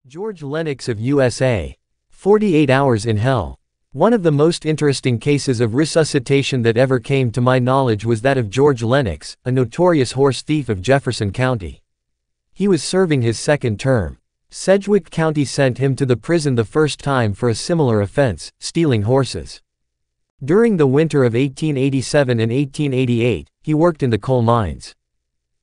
George Lennox of USA. 48 Hours in Hell. One of the most interesting cases of resuscitation that ever came to my knowledge was that of George Lennox, a notorious horse thief of Jefferson County. He was serving his second term. Sedgwick County sent him to the prison the first time for a similar offense, stealing horses. During the winter of 1887 and 1888, he worked in the coal mines.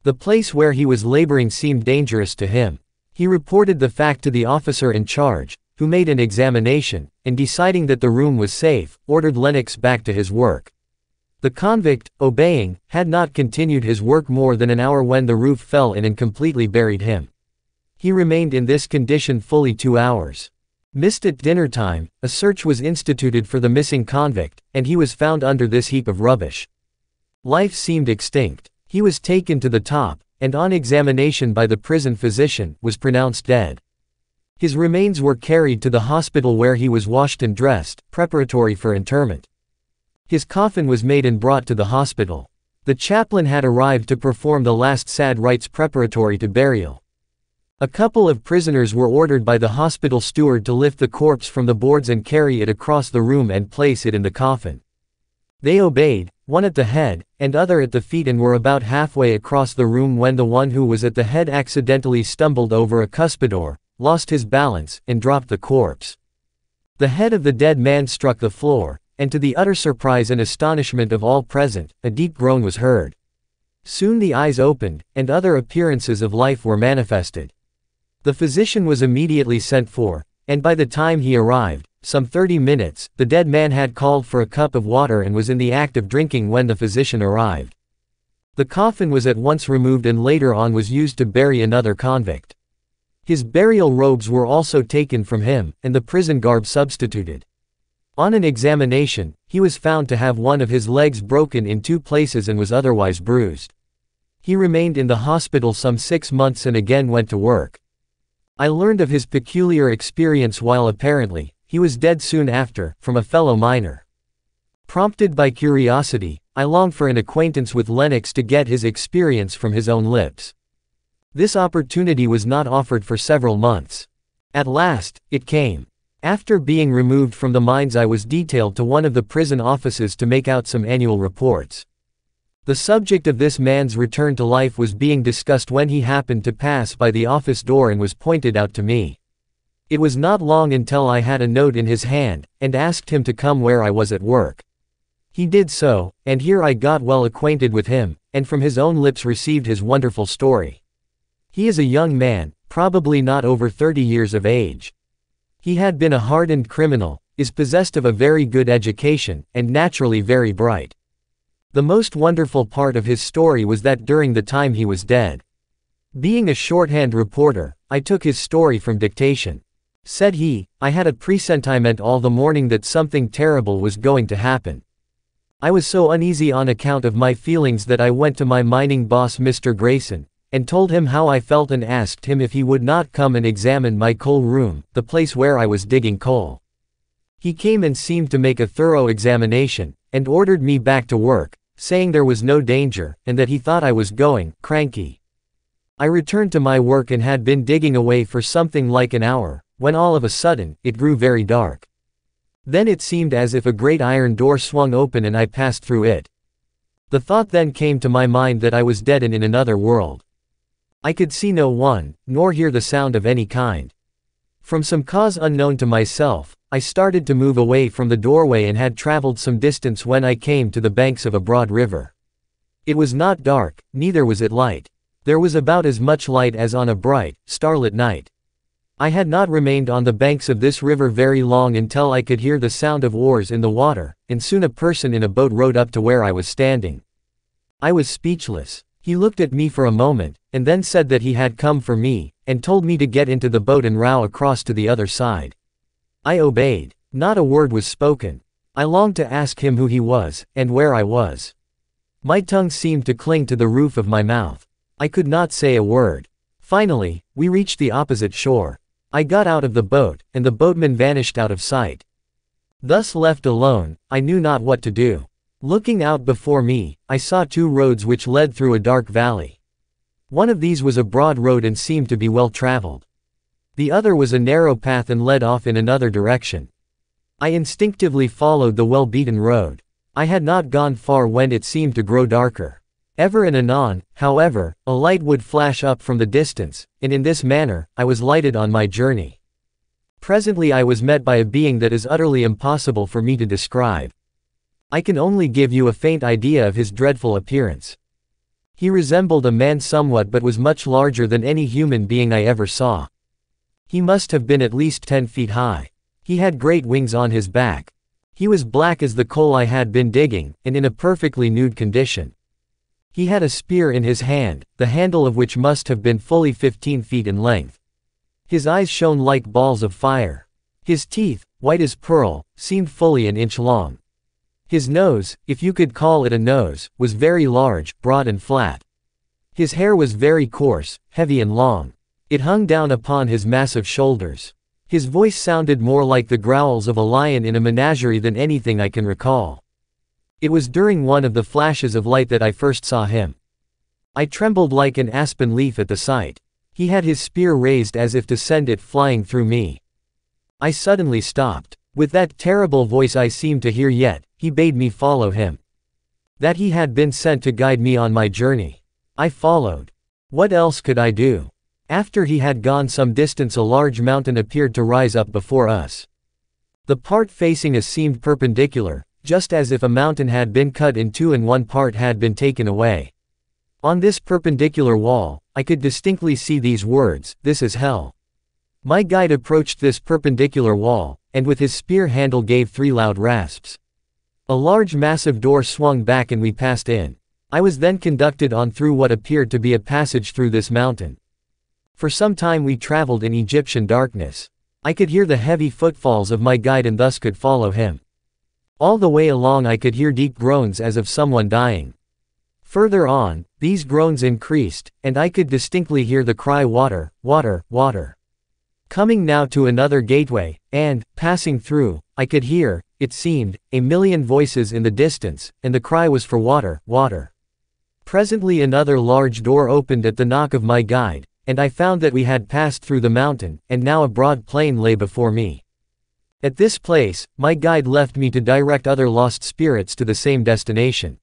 The place where he was laboring seemed dangerous to him. He reported the fact to the officer in charge, who made an examination, and deciding that the room was safe, ordered Lennox back to his work. The convict, obeying, had not continued his work more than an hour when the roof fell in and completely buried him. He remained in this condition fully 2 hours. Missed at dinner time, a search was instituted for the missing convict, and he was found under this heap of rubbish. Life seemed extinct. He was taken to the top, and on examination by the prison physician, was pronounced dead. His remains were carried to the hospital where he was washed and dressed, preparatory for interment. His coffin was made and brought to the hospital. The chaplain had arrived to perform the last sad rites preparatory to burial. A couple of prisoners were ordered by the hospital steward to lift the corpse from the boards and carry it across the room and place it in the coffin. They obeyed, one at the head, and other at the feet, and were about halfway across the room when the one who was at the head accidentally stumbled over a cuspidor, lost his balance, and dropped the corpse. The head of the dead man struck the floor, and to the utter surprise and astonishment of all present, a deep groan was heard. Soon the eyes opened, and other appearances of life were manifested. The physician was immediately sent for, and by the time he arrived, some 30 minutes, the dead man had called for a cup of water and was in the act of drinking when the physician arrived. The coffin was at once removed and later on was used to bury another convict. His burial robes were also taken from him, and the prison garb substituted. On an examination, he was found to have one of his legs broken in 2 places and was otherwise bruised. He remained in the hospital some 6 months and again went to work. I learned of his peculiar experience while apparently, he was dead soon after, from a fellow miner. Prompted by curiosity, I longed for an acquaintance with Lennox to get his experience from his own lips. This opportunity was not offered for several months. At last, it came. After being removed from the mines, I was detailed to one of the prison offices to make out some annual reports. The subject of this man's return to life was being discussed when he happened to pass by the office door and was pointed out to me. It was not long until I had a note in his hand, and asked him to come where I was at work. He did so, and here I got well acquainted with him, and from his own lips received his wonderful story. He is a young man, probably not over 30 years of age. He had been a hardened criminal, is possessed of a very good education, and naturally very bright. The most wonderful part of his story was that during the time he was dead. Being a shorthand reporter, I took his story from dictation. Said he, I had a presentiment all the morning that something terrible was going to happen. I was so uneasy on account of my feelings that I went to my mining boss Mr. Grayson, and told him how I felt and asked him if he would not come and examine my coal room, the place where I was digging coal. He came and seemed to make a thorough examination, and ordered me back to work, saying there was no danger, and that he thought I was going cranky. I returned to my work and had been digging away for something like an hour, when all of a sudden, it grew very dark. Then it seemed as if a great iron door swung open and I passed through it. The thought then came to my mind that I was dead and in another world. I could see no one, nor hear the sound of any kind. From some cause unknown to myself, I started to move away from the doorway and had traveled some distance when I came to the banks of a broad river. It was not dark, neither was it light. There was about as much light as on a bright, starlit night. I had not remained on the banks of this river very long until I could hear the sound of oars in the water, and soon a person in a boat rowed up to where I was standing. I was speechless. He looked at me for a moment, and then said that he had come for me, and told me to get into the boat and row across to the other side. I obeyed. Not a word was spoken. I longed to ask him who he was, and where I was. My tongue seemed to cling to the roof of my mouth. I could not say a word. Finally, we reached the opposite shore. I got out of the boat, and the boatman vanished out of sight. Thus left alone, I knew not what to do. Looking out before me, I saw 2 roads which led through a dark valley. One of these was a broad road and seemed to be well traveled. The other was a narrow path and led off in another direction. I instinctively followed the well-beaten road. I had not gone far when it seemed to grow darker. Ever and anon, however, a light would flash up from the distance, and in this manner, I was lighted on my journey. Presently I was met by a being that is utterly impossible for me to describe. I can only give you a faint idea of his dreadful appearance. He resembled a man somewhat but was much larger than any human being I ever saw. He must have been at least 10 feet high. He had great wings on his back. He was black as the coal I had been digging, and in a perfectly nude condition. He had a spear in his hand, the handle of which must have been fully 15 feet in length. His eyes shone like balls of fire. His teeth, white as pearl, seemed fully an inch long. His nose, if you could call it a nose, was very large, broad and flat. His hair was very coarse, heavy and long. It hung down upon his massive shoulders. His voice sounded more like the growls of a lion in a menagerie than anything I can recall. It was during one of the flashes of light that I first saw him. I trembled like an aspen leaf at the sight. He had his spear raised as if to send it flying through me. I suddenly stopped. With that terrible voice I seemed to hear yet, he bade me follow him. That he had been sent to guide me on my journey. I followed. What else could I do? After he had gone some distance a large mountain appeared to rise up before us. The part facing us seemed perpendicular, just as if a mountain had been cut in two and one part had been taken away. On this perpendicular wall, I could distinctly see these words, "This is hell." My guide approached this perpendicular wall, and with his spear handle gave 3 loud rasps. A large massive door swung back and we passed in. I was then conducted on through what appeared to be a passage through this mountain. For some time we traveled in Egyptian darkness. I could hear the heavy footfalls of my guide and thus could follow him. All the way along I could hear deep groans as of someone dying. Further on, these groans increased, and I could distinctly hear the cry "Water, water, water." Coming now to another gateway, and, passing through, I could hear, it seemed, a million voices in the distance, and the cry was for water, water. Presently another large door opened at the knock of my guide, and I found that we had passed through the mountain, and now a broad plain lay before me. At this place, my guide left me to direct other lost spirits to the same destination.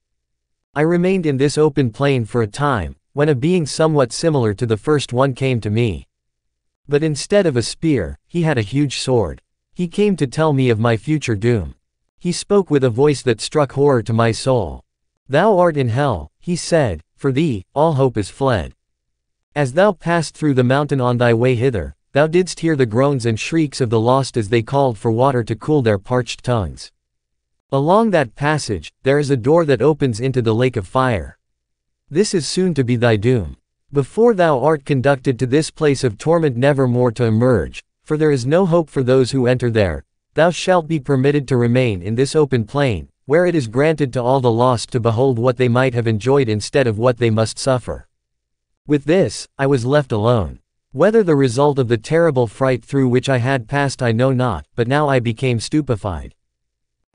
I remained in this open plain for a time, when a being somewhat similar to the first one came to me. But instead of a spear, he had a huge sword. He came to tell me of my future doom. He spoke with a voice that struck horror to my soul. "Thou art in hell," he said, "for thee, all hope is fled. As thou passed through the mountain on thy way hither, thou didst hear the groans and shrieks of the lost as they called for water to cool their parched tongues. Along that passage, there is a door that opens into the lake of fire. This is soon to be thy doom. Before thou art conducted to this place of torment never more to emerge, for there is no hope for those who enter there, thou shalt be permitted to remain in this open plain, where it is granted to all the lost to behold what they might have enjoyed instead of what they must suffer." With this, I was left alone. Whether the result of the terrible fright through which I had passed I know not, but now I became stupefied.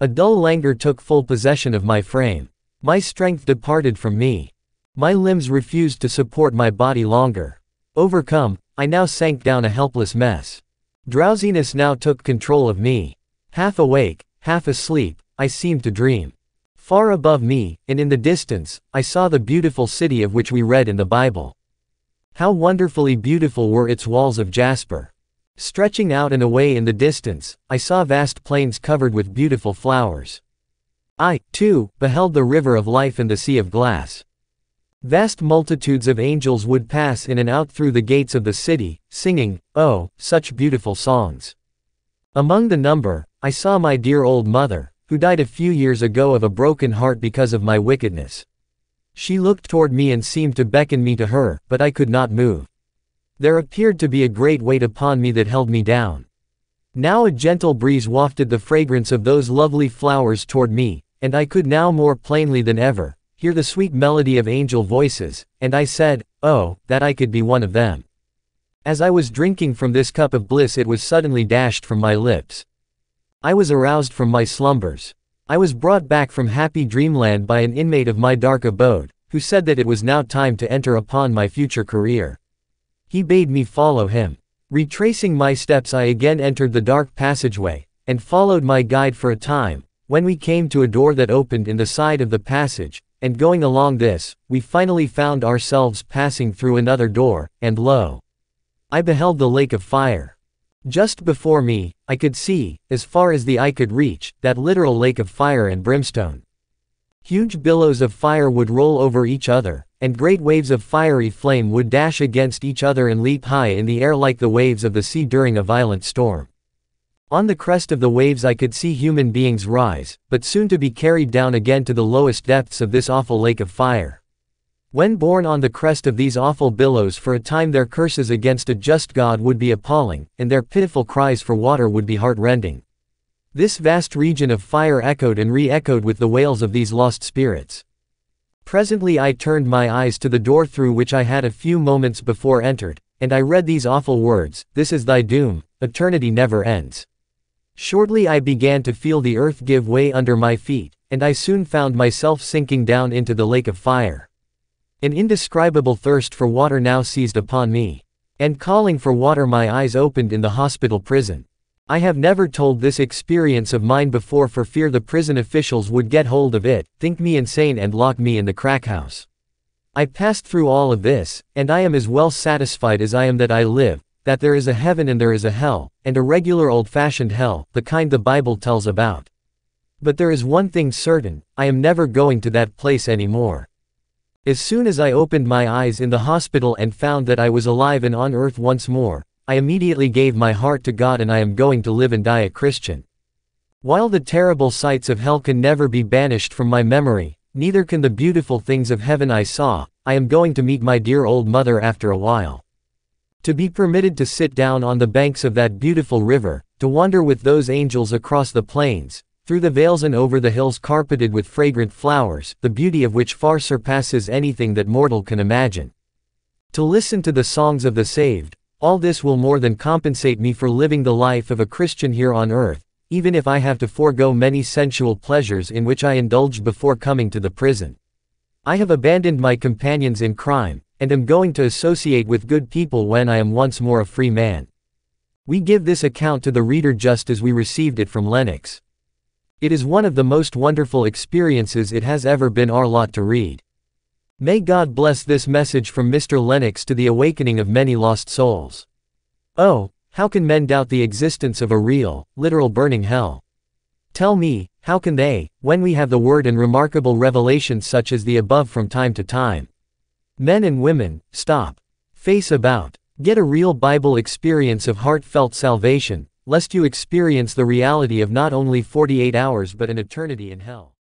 A dull languor took full possession of my frame. My strength departed from me. My limbs refused to support my body longer. Overcome, I now sank down a helpless mess. Drowsiness now took control of me. Half awake, half asleep, I seemed to dream. Far above me, and in the distance, I saw the beautiful city of which we read in the Bible. How wonderfully beautiful were its walls of jasper. Stretching out and away in the distance, I saw vast plains covered with beautiful flowers. I, too, beheld the river of life and the sea of glass. Vast multitudes of angels would pass in and out through the gates of the city, singing, oh, such beautiful songs. Among the number, I saw my dear old mother, who died a few years ago of a broken heart because of my wickedness. She looked toward me and seemed to beckon me to her, but I could not move. There appeared to be a great weight upon me that held me down. Now a gentle breeze wafted the fragrance of those lovely flowers toward me, and I could now more plainly than ever hear the sweet melody of angel voices, and I said, oh, that I could be one of them. As I was drinking from this cup of bliss it was suddenly dashed from my lips. I was aroused from my slumbers. I was brought back from happy dreamland by an inmate of my dark abode, who said that it was now time to enter upon my future career. He bade me follow him. Retracing my steps, I again entered the dark passageway, and followed my guide for a time, when we came to a door that opened in the side of the passage, and going along this, we finally found ourselves passing through another door, and lo! I beheld the lake of fire. Just before me, I could see, as far as the eye could reach, that literal lake of fire and brimstone. Huge billows of fire would roll over each other, and great waves of fiery flame would dash against each other and leap high in the air like the waves of the sea during a violent storm. On the crest of the waves I could see human beings rise, but soon to be carried down again to the lowest depths of this awful lake of fire. When borne on the crest of these awful billows, for a time their curses against a just God would be appalling, and their pitiful cries for water would be heart-rending. This vast region of fire echoed and re-echoed with the wails of these lost spirits. Presently I turned my eyes to the door through which I had a few moments before entered, and I read these awful words: "This is thy doom, eternity never ends." Shortly I began to feel the earth give way under my feet, and I soon found myself sinking down into the lake of fire. An indescribable thirst for water now seized upon me. And calling for water, my eyes opened in the hospital prison. I have never told this experience of mine before for fear the prison officials would get hold of it, think me insane and lock me in the crack house. I passed through all of this, and I am as well satisfied as I am that I live, that there is a heaven and there is a hell, and a regular old-fashioned hell, the kind the Bible tells about. But there is one thing certain: I am never going to that place anymore. As soon as I opened my eyes in the hospital and found that I was alive and on earth once more, I immediately gave my heart to God, and I am going to live and die a Christian. While the terrible sights of hell can never be banished from my memory, neither can the beautiful things of heaven I saw, I am going to meet my dear old mother after a while. To be permitted to sit down on the banks of that beautiful river, to wander with those angels across the plains, through the vales and over the hills carpeted with fragrant flowers, the beauty of which far surpasses anything that mortal can imagine. To listen to the songs of the saved, all this will more than compensate me for living the life of a Christian here on earth, even if I have to forego many sensual pleasures in which I indulged before coming to the prison. I have abandoned my companions in crime, and am going to associate with good people when I am once more a free man. We give this account to the reader just as we received it from Lennox. It is one of the most wonderful experiences it has ever been our lot to read. May God bless this message from Mr. Lennox to the awakening of many lost souls. Oh, how can men doubt the existence of a real, literal burning hell? Tell me, how can they, when we have the word and remarkable revelations such as the above from time to time? Men and women, stop. Face about. Get a real Bible experience of heartfelt salvation, lest you experience the reality of not only 48 hours but an eternity in hell.